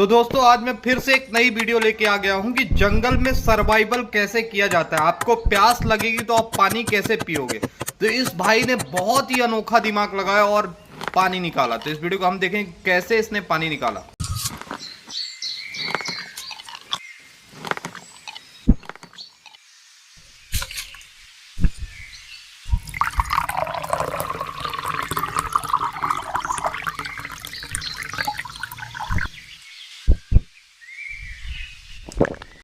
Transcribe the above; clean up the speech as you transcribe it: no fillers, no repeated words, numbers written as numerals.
तो दोस्तों आज मैं फिर से एक नई वीडियो लेके आ गया हूं कि जंगल में सर्वाइवल कैसे किया जाता है। आपको प्यास लगेगी तो आप पानी कैसे पियोगे। तो इस भाई ने बहुत ही अनोखा दिमाग लगाया और पानी निकाला। तो इस वीडियो को हम देखें कैसे इसने पानी निकाला।